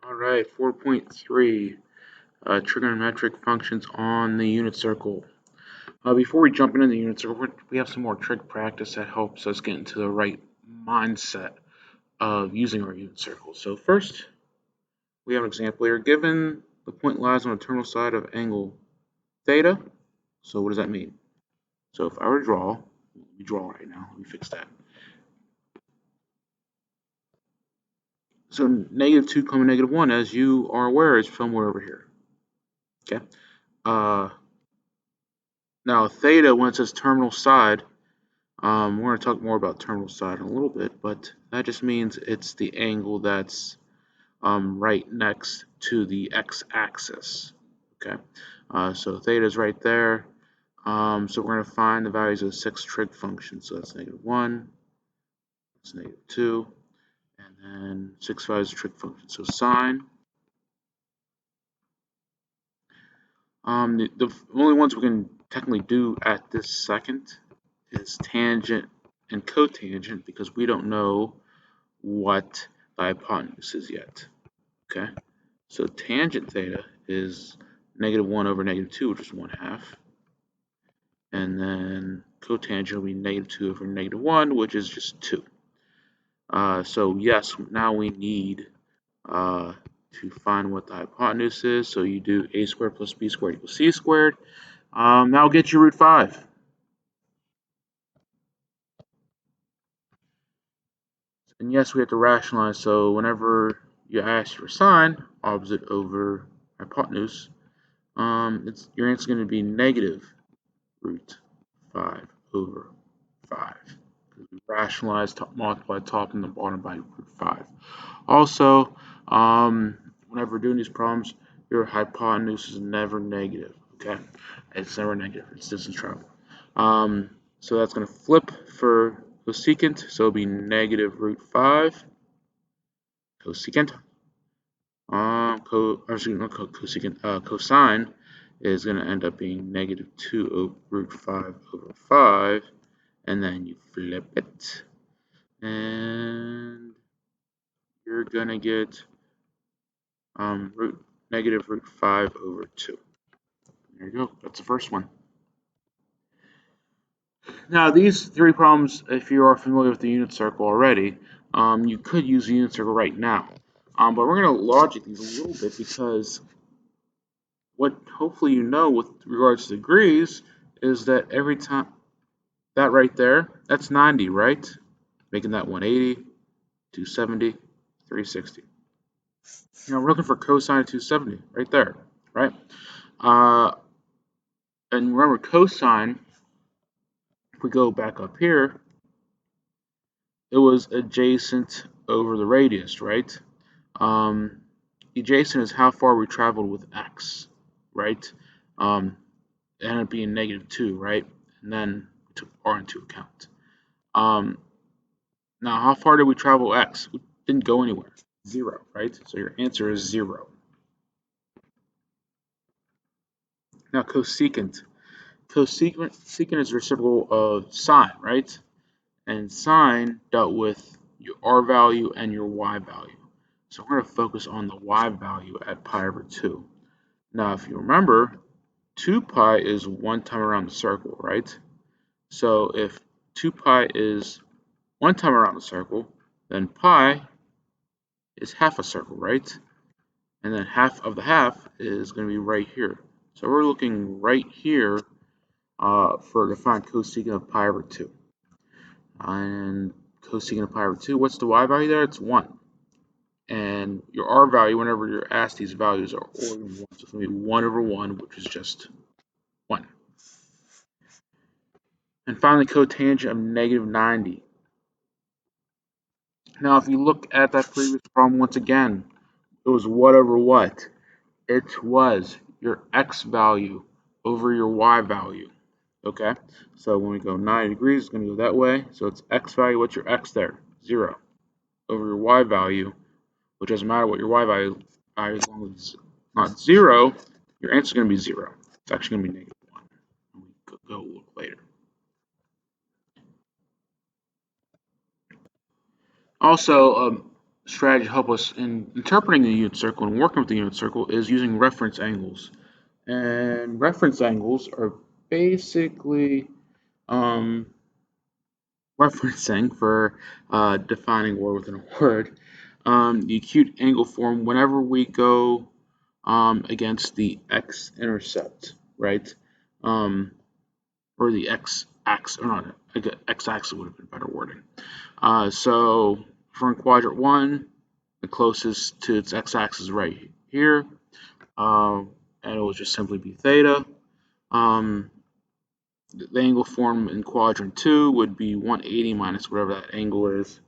All right, 4.3, trigonometric functions on the unit circle. Before we jump into the unit circle, we have some more trig practice that helps us get into the right mindset of using our unit circle. So first, we have an example here. Given the point lies on the terminal side of angle theta, so what does that mean? So if I were to draw, let me draw right now, let me fix that. So -2, -1, as you are aware, is somewhere over here. Okay. Now theta, when it says terminal side, we're going to talk more about terminal side in a little bit, but that just means it's the angle that's right next to the x-axis. Okay. So theta is right there. So we're going to find the values of 6 trig functions. So that's -1, that's -2, and then 6 values of trig functions. So sine. The only ones we can technically do at this second is tangent and cotangent because we don't know what the hypotenuse is yet. Okay, so tangent theta is -1 over -2, which is 1/2. And then cotangent will be -2 over -1, which is just 2. So yes, now we need to find what the hypotenuse is. So you do a squared plus b squared equals c squared. That'll get you root 5. And yes, we have to rationalize. So whenever you ask for sine, opposite over hypotenuse, your answer is going to be negative root 5 over 5. Because we rationalize, multiply top and the bottom by root 5. Also, whenever we're doing these problems, your hypotenuse is never negative. Okay, it's never negative. It's distance travel. So that's going to flip for cosecant. So it'll be negative root 5 cosecant. Cosine is going to end up being -2 root 5 over 5, and then you flip it, and you're going to get negative root 5 over 2. There you go. That's the first one. Now, these 3 problems, if you are familiar with the unit circle already, you could use the unit circle right now. But we're going to logic these a little bit because what hopefully you know with regards to degrees is that every time, that right there, that's 90, right? Making that 180, 270, 360. We're looking for cosine of 270 right there, right? And remember, cosine, if we go back up here, it was adjacent over the radius, right? Adjacent is how far we traveled with x, right? It ended up being -2, right? And then we took r into account. Now, how far did we travel x? We didn't go anywhere. 0, right? So your answer is 0. Now, cosecant. Cosecant is the reciprocal of sine, right? And sine dealt with your r value and your y value. So we're going to focus on the y value at pi over 2. Now, if you remember, 2 pi is 1 time around the circle, right? So if 2 pi is 1 time around the circle, then pi is half a circle, right? And then half of the half is going to be right here. So we're looking right here to find cosecant of pi over 2. And cosecant of pi over 2, what's the y value there? It's 1. And your r value, whenever you're asked these values, are always 1. So it's going to be 1 over 1, which is just 1. And finally, cotangent of -90. Now, if you look at that previous problem once again, it was what over what? It was your x value over your y value. Okay, so when we go 90 degrees, it's going to go that way. So it's x value. What's your x there? 0. Over your y value, which doesn't matter what your y value as long as it's not 0, your answer is going to be 0. It's actually going to be -1. And we could go look later. Also, strategy to help us in interpreting the unit circle and working with the unit circle is using reference angles. And reference angles are basically um, referencing for defining word within a word. The acute angle form whenever we go against the x-intercept, right? Or the x-axis, or not, x-axis would have been better wording. So for in quadrant 1, the closest to its x-axis right here, and it will just simply be theta. The angle formed in quadrant 2 would be 180 minus whatever that angle is.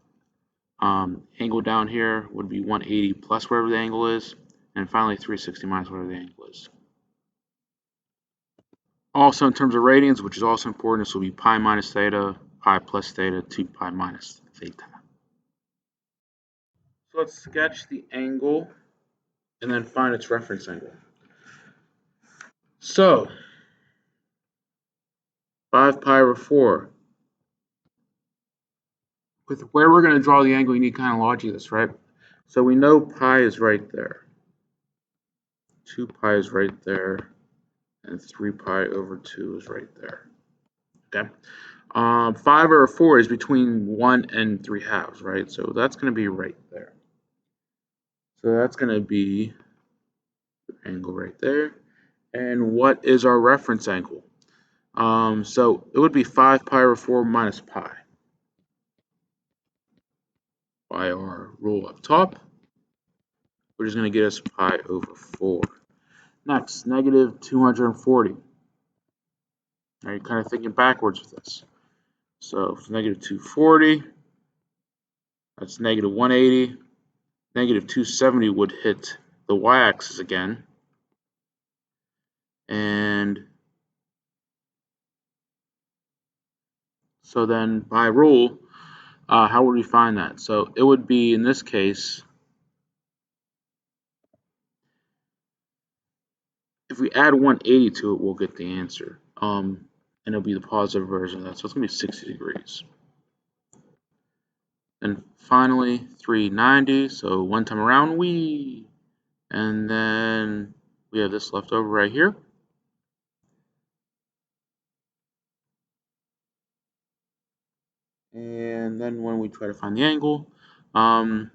Angle down here would be 180 plus whatever the angle is. And finally 360 minus whatever the angle is. Also in terms of radians, which is also important, this will be pi minus theta, pi plus theta, 2 pi minus theta. So let's sketch the angle and then find its reference angle. So 5 pi over 4. With where we're going to draw the angle, you need kind of logic this, right? So we know pi is right there. 2 pi is right there. And 3 pi over 2 is right there. Okay. 5 over 4 is between 1 and 3 halves, right? So that's going to be right there. So that's going to be the angle right there. And what is our reference angle? So it would be 5 pi over 4 minus pi. By our rule up top, which is going to get us pi over 4. Next, negative 240. Now you're kind of thinking backwards with this. So negative 240, that's negative 180. Negative 270 would hit the y-axis again. And so then by rule, how would we find that? So it would be, in this case, if we add 180 to it, we'll get the answer. And it'll be the positive version of that. So it's going to be 60 degrees. And finally, 390. So one time around, and then we have this left over right here. And then when we try to find the angle, we're going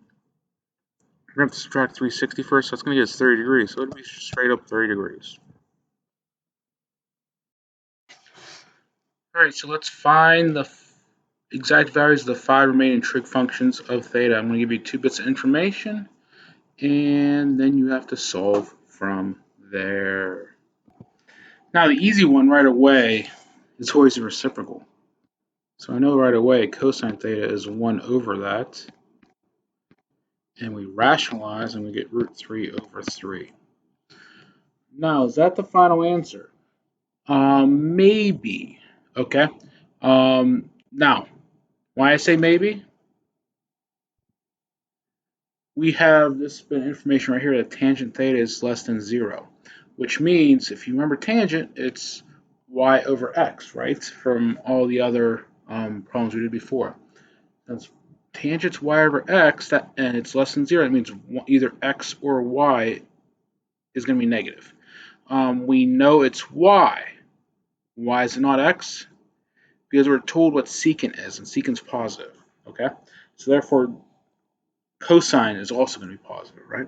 to have to subtract 360 first. So it's going to get us 30 degrees. So it'll be straight up 30 degrees. All right, so let's find the exact values of the 5 remaining trig functions of theta. I'm going to give you 2 bits of information, and then you have to solve from there. Now, the easy one right away is always the reciprocal. So I know right away cosine theta is 1 over that. And we rationalize and we get root 3 over 3. Now, is that the final answer? Maybe. Okay. Now, why I say maybe? We have this bit of information right here that tangent theta is less than 0, which means, if you remember tangent, it's y over x, right? From all the other problems we did before. That's tangent's y over x, and it's less than 0. That means either x or y is going to be negative. We know it's y. Why is it not x? Because we're told what secant is, and secant's positive. Okay, so therefore cosine is also going to be positive, right?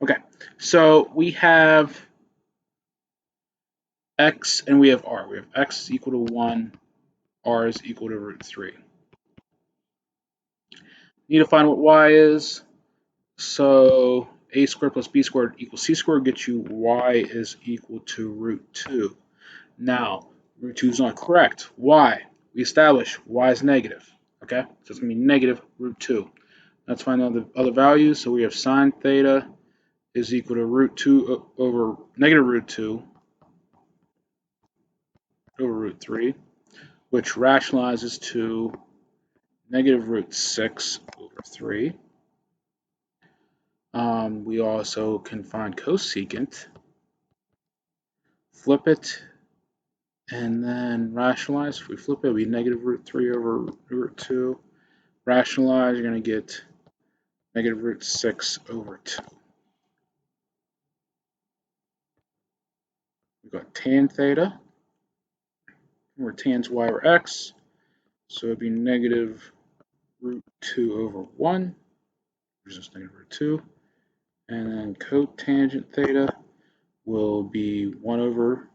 Okay, so we have x and we have r. We have x is equal to 1, r is equal to root 3. Need to find what y is. So a squared plus b squared equals c squared gets you y is equal to root 2. Now, root 2 is not correct. Why? We established y is negative. Okay, so it's going to be negative root 2. Let's find out the other values. So we have sine theta is equal to root 2 over negative root 2 over root 3, which rationalizes to negative root 6 over 3. We also can find cosecant, flip it, and then rationalize. If we flip it, it'll be negative root 3 over root 2. Rationalize, you're going to get negative root 6 over 2. We've got tan theta, where tan's y or x, so it'd be negative root 2 over 1, which is negative root 2. And then cotangent theta will be 1 over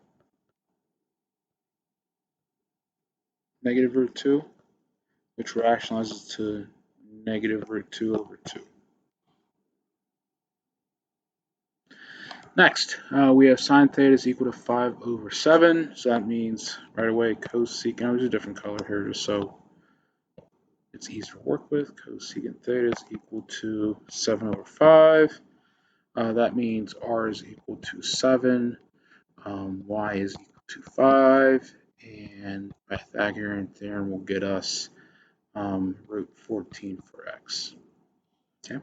negative root 2, which rationalizes to negative root 2 over 2. Next, we have sine theta is equal to 5 over 7. So that means right away cosecant, I'll use a different color here just so it's easier to work with. Cosecant theta is equal to 7 over 5. That means r is equal to 7, y is equal to 5, and Pythagorean theorem will get us root 14 for x. Okay.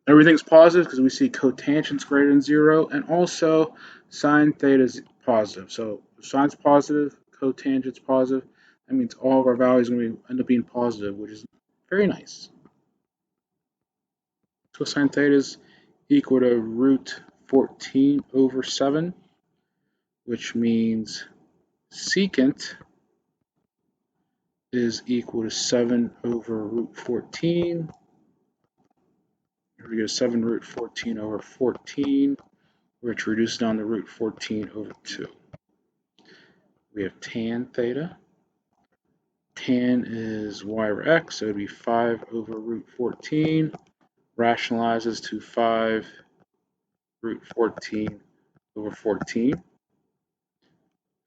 Everything's positive because we see cotangent's greater than 0, and also sine theta is positive. So if sine's positive, cotangent's positive, that means all of our values are going to end up being positive, which is very nice. So sine theta is equal to root 14 over 7, which means secant is equal to 7 over root 14. We get 7 root 14 over 14, which reduces down to root 14 over 2. We have tan theta. Tan is y over x, so it would be 5 over root 14. Rationalizes to 5 root 14 over 14.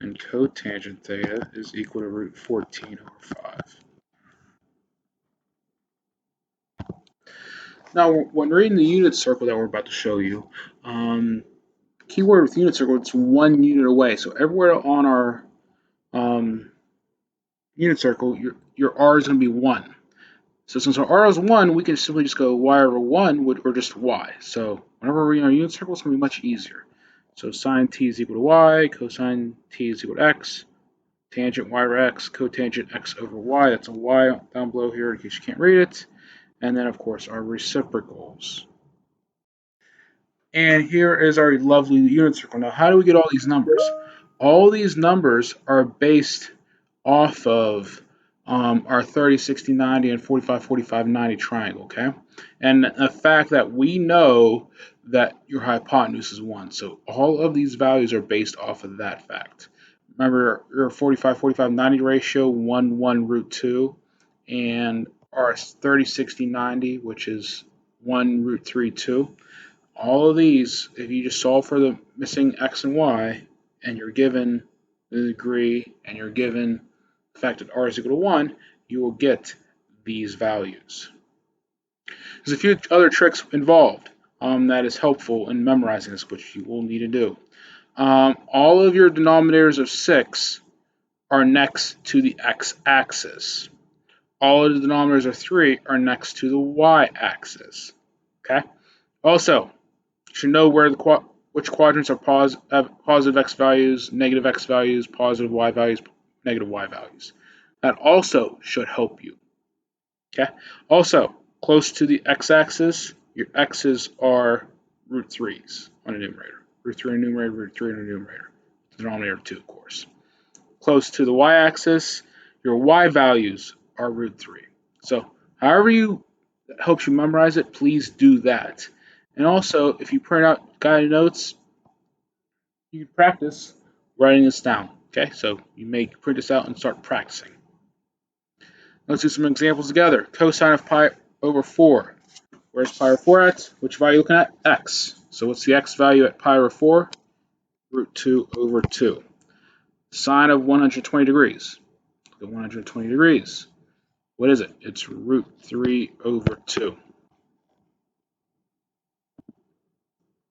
And cotangent theta is equal to root 14 over 5. Now, when reading the unit circle that we're about to show you, keyword with unit circle, it's 1 unit away. So everywhere on our unit circle, your r is going to be 1. So since our r is 1, we can simply just go y over 1 or just y. So whenever we're reading our unit circle, it's going to be much easier. So sine t is equal to y, cosine t is equal to x, tangent y over x, cotangent x over y. That's a y down below here in case you can't read it. And then, of course, our reciprocals. And here is our lovely unit circle. Now, how do we get all these numbers? All these numbers are based off of our 30, 60, 90, and 45, 45, 90 triangle, okay? And the fact that we know that your hypotenuse is 1. So all of these values are based off of that fact. Remember your 45, 45, 90 ratio, 1, 1, root 2, and our 30, 60, 90, which is 1, root 3, 2. All of these, if you just solve for the missing x and y, and you're given the degree, and you're given the fact that r is equal to 1, you will get these values. There's a few other tricks involved that is helpful in memorizing this, which you will need to do. All of your denominators of 6 are next to the x-axis. All of the denominators of 3 are next to the y-axis. Okay. Also, you should know where which quadrants are have positive x values, negative x values, positive y values, negative y values. That also should help you. Okay. Also, close to the x-axis, your x's are root 3's on a numerator. Root 3 on a numerator, root 3 on a numerator. Denominator of 2, of course. Close to the y-axis, your y values are root 3. So, however helps you memorize it, please do that. And also, if you print out guided notes, you can practice writing this down. Okay, so you may print this out and start practicing. Let's do some examples together. Cosine of pi over 4. Where's pi over 4 at? Which value are you looking at? X. So what's the x value at pi over 4? Root 2 over 2. Sine of 120 degrees. Look at 120 degrees. What is it? It's root 3 over 2.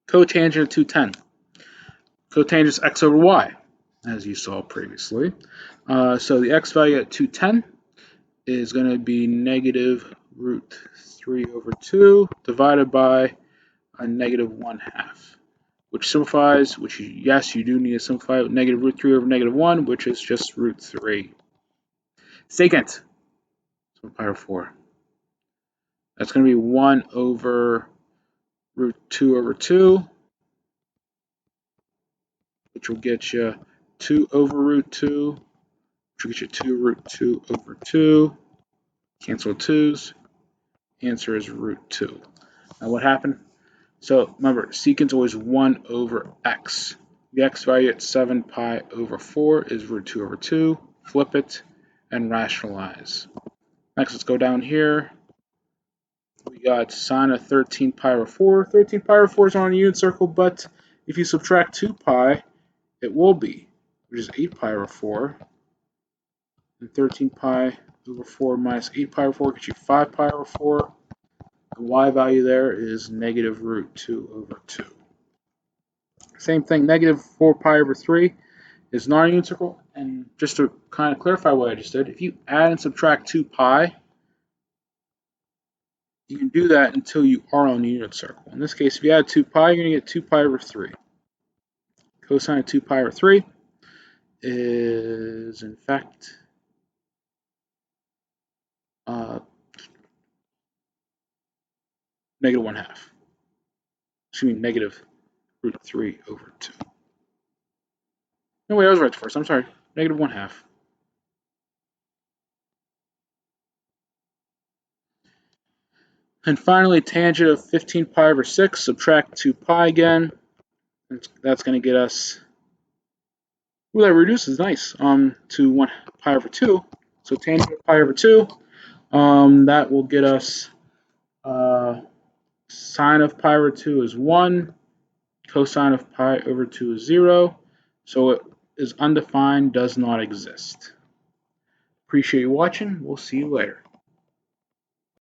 Cotangent of 210. Cotangent is x over y, as you saw previously. So the x value at 210 is going to be negative root 3 over 2 divided by a negative 1/2, which simplifies, yes, you do need to simplify with negative root 3 over negative 1, which is just root 3. Secant, so pi over 4. That's going to be 1 over root 2 over 2, which will get you 2 over root 2, which will get you 2 root 2 over 2. Cancel 2's. Answer is root 2. Now what happened? So remember, secant is always 1 over x. The x value at 7 pi over 4 is root 2 over 2. Flip it and rationalize. Next, let's go down here. We got sine of 13 pi over 4. 13 pi over 4 is on a unit circle, but if you subtract 2 pi, it will be, which is 8 pi over 4. And 13 pi over 4 minus 8 pi over 4 gets you 5 pi over 4. The y value there is negative root 2 over 2. Same thing, negative 4 pi over 3 is not a unit circle. And just to kind of clarify what I just did, if you add and subtract 2 pi, you can do that until you are on a unit circle. In this case, if you add 2 pi, you're going to get 2 pi over 3. Cosine of 2 pi over 3 is, in fact, negative 1/2. Excuse me, negative root 3 over 2. No, wait, I was right first. I'm sorry. Negative 1/2. And finally, tangent of 15 pi over 6, subtract 2 pi again. That's going to get us, ooh, that reduces nice, to 1 pi over 2. So tangent of pi over 2, that will get us sine of pi over 2 is 1, cosine of pi over 2 is 0. So it is undefined, does not exist. Appreciate you watching. We'll see you later.